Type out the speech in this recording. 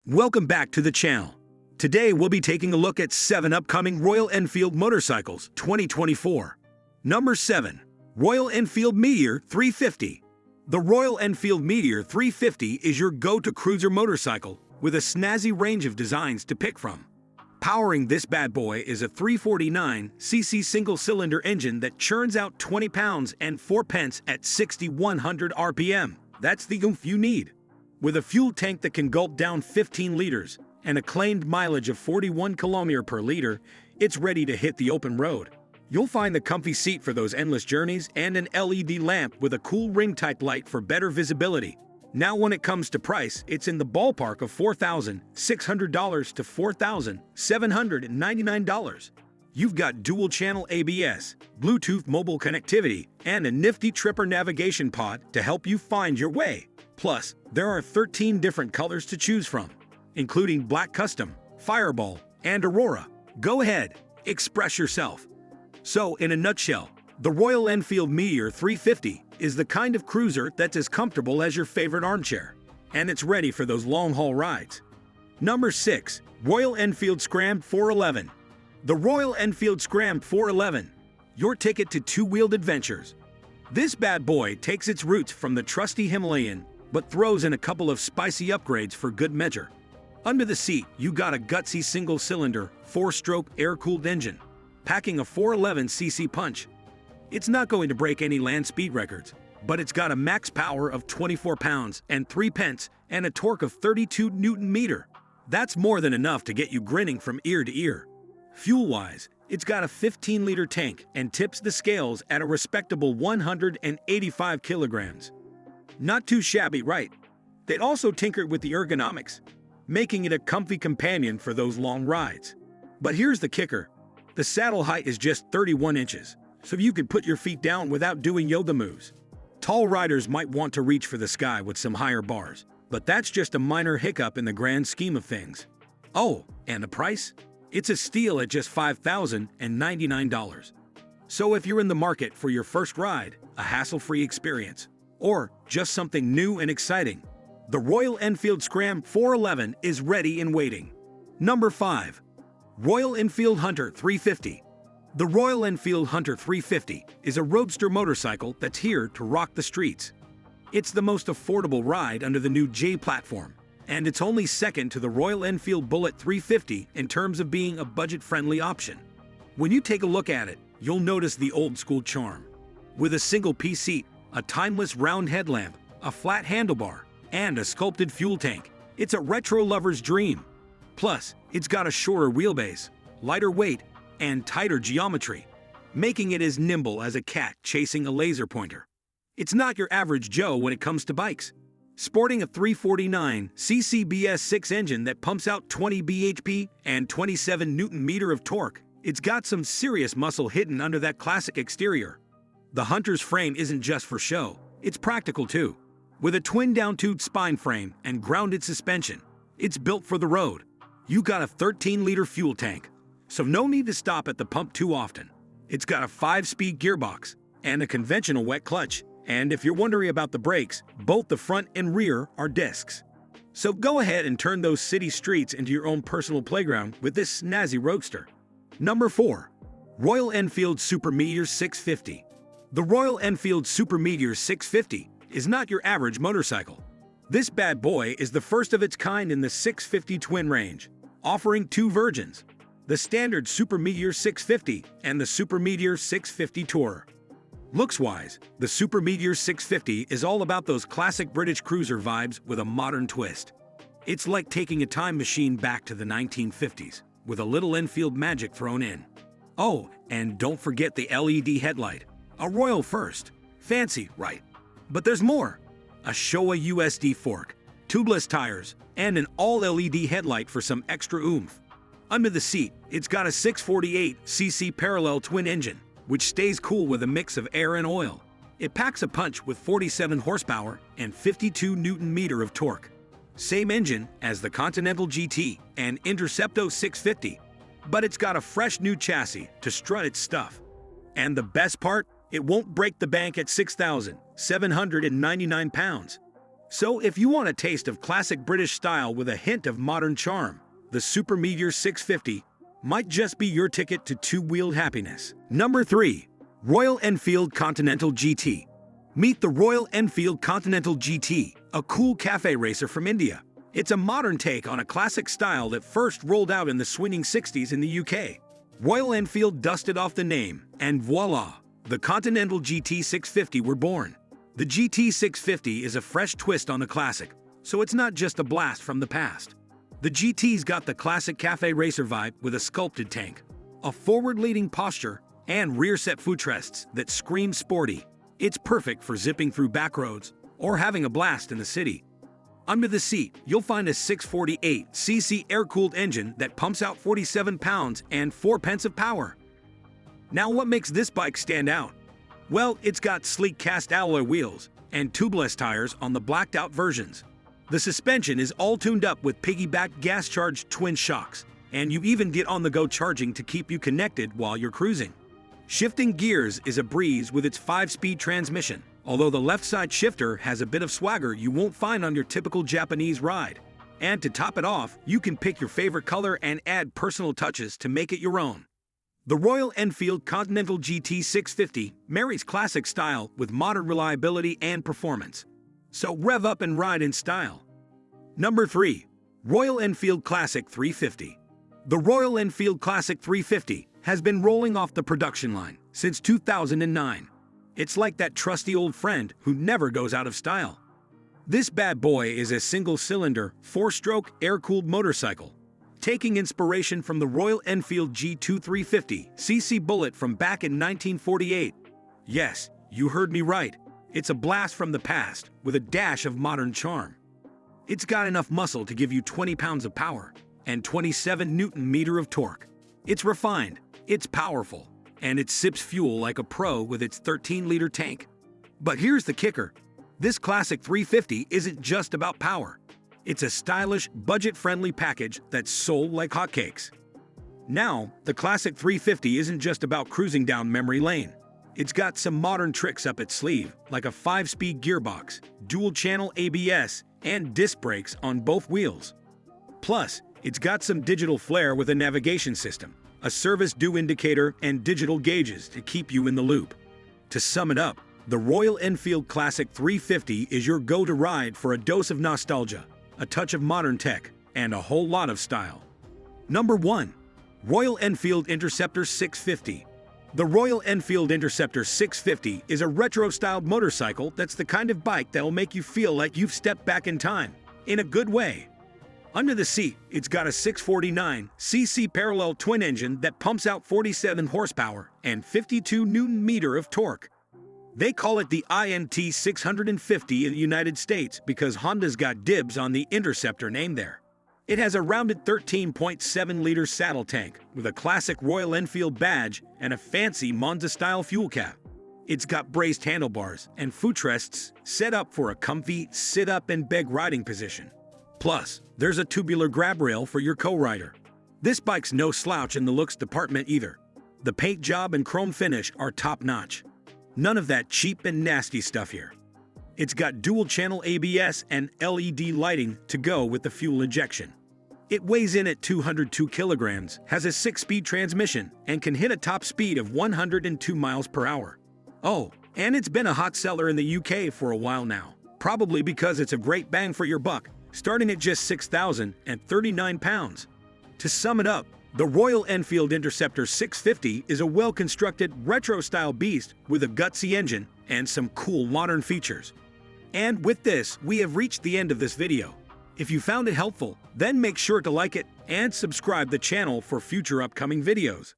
Welcome back to the channel. Today we'll be taking a look at 7 upcoming Royal Enfield motorcycles 2024. Number 7. Royal Enfield Meteor 350. The Royal Enfield Meteor 350 is your go-to cruiser motorcycle with a snazzy range of designs to pick from. Powering this bad boy is a 349cc single-cylinder engine that churns out 20 pounds and 4 pence at 6,100 RPM. That's the oomph you need. With a fuel tank that can gulp down 15 liters and a claimed mileage of 41 km per liter, it's ready to hit the open road. You'll find the comfy seat for those endless journeys and an LED lamp with a cool ring-type light for better visibility. Now when it comes to price, it's in the ballpark of $4,600 to $4,799. You've got dual-channel ABS, Bluetooth mobile connectivity, and a nifty Tripper navigation pod to help you find your way. Plus, there are 13 different colors to choose from, including Black Custom, Fireball, and Aurora. Go ahead, express yourself. So, in a nutshell, the Royal Enfield Meteor 350 is the kind of cruiser that's as comfortable as your favorite armchair, and it's ready for those long-haul rides. Number 6. Royal Enfield Scram 411. The Royal Enfield Scram 411, your ticket to two-wheeled adventures. This bad boy takes its roots from the trusty Himalayan, but throws in a couple of spicy upgrades for good measure. Under the seat, you got a gutsy single-cylinder, 4-stroke air-cooled engine, packing a 411cc punch. It's not going to break any land speed records, but it's got a max power of 24 pounds and 3 pence and a torque of 32 Newton-meter. That's more than enough to get you grinning from ear to ear. Fuel-wise, it's got a 15-liter tank and tips the scales at a respectable 185 kilograms. Not too shabby, right? They'd also tinkered with the ergonomics, making it a comfy companion for those long rides. But here's the kicker. The saddle height is just 31 inches, so you can put your feet down without doing yoga moves. Tall riders might want to reach for the sky with some higher bars, but that's just a minor hiccup in the grand scheme of things. Oh, and the price? It's a steal at just $5,099. So if you're in the market for your first ride, a hassle-free experience, or just something new and exciting, the Royal Enfield Scram 411 is ready and waiting. Number 5. Royal Enfield Hunter 350. The Royal Enfield Hunter 350 is a roadster motorcycle that's here to rock the streets. It's the most affordable ride under the new J platform, and it's only second to the Royal Enfield Bullet 350 in terms of being a budget-friendly option. When you take a look at it, you'll notice the old-school charm. With a single-piece seat, a timeless round headlamp, a flat handlebar, and a sculpted fuel tank, it's a retro lover's dream. Plus, it's got a shorter wheelbase, lighter weight, and tighter geometry, making it as nimble as a cat chasing a laser pointer. It's not your average Joe when it comes to bikes. Sporting a 349cc BS6 engine that pumps out 20 bhp and 27 Newton-meter of torque, it's got some serious muscle hidden under that classic exterior. The Hunter's frame isn't just for show, it's practical too. With a twin down-tubed spine frame and grounded suspension, it's built for the road. You got a 13-liter fuel tank, so no need to stop at the pump too often. It's got a 5-speed gearbox and a conventional wet clutch, and if you're wondering about the brakes, both the front and rear are discs. So go ahead and turn those city streets into your own personal playground with this snazzy roadster. Number 4. Royal Enfield Super Meteor 650. The Royal Enfield Super Meteor 650 is not your average motorcycle. This bad boy is the first of its kind in the 650 twin range, offering 2 versions, the standard Super Meteor 650 and the Super Meteor 650 Tourer. Looks-wise, the Super Meteor 650 is all about those classic British cruiser vibes with a modern twist. It's like taking a time machine back to the 1950s, with a little Enfield magic thrown in. Oh, and don't forget the LED headlight. A royal first. Fancy, right? But there's more. A Showa USD fork, tubeless tires, and an all-LED headlight for some extra oomph. Under the seat, it's got a 648cc parallel twin engine, which stays cool with a mix of air and oil. It packs a punch with 47 horsepower and 52 Newton-meter of torque. Same engine as the Continental GT and Interceptor 650, but it's got a fresh new chassis to strut its stuff. And the best part? It won't break the bank at 6,799 pounds. So if you want a taste of classic British style with a hint of modern charm, the Super Meteor 650 might just be your ticket to two-wheeled happiness. Number 3. Royal Enfield Continental GT. Meet the Royal Enfield Continental GT, a cool cafe racer from India. It's a modern take on a classic style that first rolled out in the swinging 60s in the UK. Royal Enfield dusted off the name, and voila, the Continental GT 650 were born. The GT 650 is a fresh twist on the classic, so it's not just a blast from the past. The GT's got the classic cafe racer vibe with a sculpted tank, a forward-leading posture, and rear-set footrests that scream sporty. It's perfect for zipping through back roads or having a blast in the city. Under the seat, you'll find a 648cc air-cooled engine that pumps out 47 pounds and 4 pence of power. Now, what makes this bike stand out? Well, it's got sleek cast alloy wheels and tubeless tires on the blacked-out versions. The suspension is all tuned up with piggyback gas-charged twin shocks, and you even get on-the-go charging to keep you connected while you're cruising. Shifting gears is a breeze with its 5-speed transmission, although the left-side shifter has a bit of swagger you won't find on your typical Japanese ride. And to top it off, you can pick your favorite color and add personal touches to make it your own. The Royal Enfield Continental GT 650 marries classic style with modern reliability and performance. So rev up and ride in style. Number 3. Royal Enfield Classic 350. The Royal Enfield Classic 350 has been rolling off the production line since 2009. It's like that trusty old friend who never goes out of style. This bad boy is a single-cylinder, 4-stroke, air-cooled motorcycle, taking inspiration from the Royal Enfield G2 350cc Bullet from back in 1948. Yes, you heard me right. It's a blast from the past with a dash of modern charm. It's got enough muscle to give you 20 pounds of power and 27 Newton-meter of torque. It's refined, it's powerful, and it sips fuel like a pro with its 13-liter tank. But here's the kicker. This classic 350 isn't just about power. It's a stylish, budget-friendly package that's sold like hotcakes. Now, the classic 350 isn't just about cruising down memory lane. It's got some modern tricks up its sleeve, like a 5-speed gearbox, dual-channel ABS, and disc brakes on both wheels. Plus, it's got some digital flair with a navigation system, a service due indicator, and digital gauges to keep you in the loop. To sum it up, the Royal Enfield Classic 350 is your go-to ride for a dose of nostalgia, a touch of modern tech, and a whole lot of style. Number 1. Royal Enfield Interceptor 650. The Royal Enfield Interceptor 650 is a retro-styled motorcycle that's the kind of bike that'll make you feel like you've stepped back in time, in a good way. Under the seat, it's got a 649cc parallel twin engine that pumps out 47 horsepower and 52 Newton-meter of torque. They call it the INT 650 in the United States because Honda's got dibs on the Interceptor name there. It has a rounded 13.7-liter saddle tank with a classic Royal Enfield badge and a fancy Monza-style fuel cap. It's got braced handlebars and footrests set up for a comfy sit-up-and-beg riding position. Plus, there's a tubular grab rail for your co-rider. This bike's no slouch in the looks department either. The paint job and chrome finish are top-notch. None of that cheap and nasty stuff here. It's got dual-channel ABS and LED lighting to go with the fuel injection. It weighs in at 202 kilograms, has a 6-speed transmission, and can hit a top speed of 102 miles per hour. Oh, and it's been a hot seller in the UK for a while now, probably because it's a great bang for your buck, starting at just £6,039. To sum it up, the Royal Enfield Interceptor 650 is a well-constructed, retro-style beast with a gutsy engine and some cool modern features. And with this, we have reached the end of this video. If you found it helpful, then make sure to like it and subscribe the channel for future upcoming videos.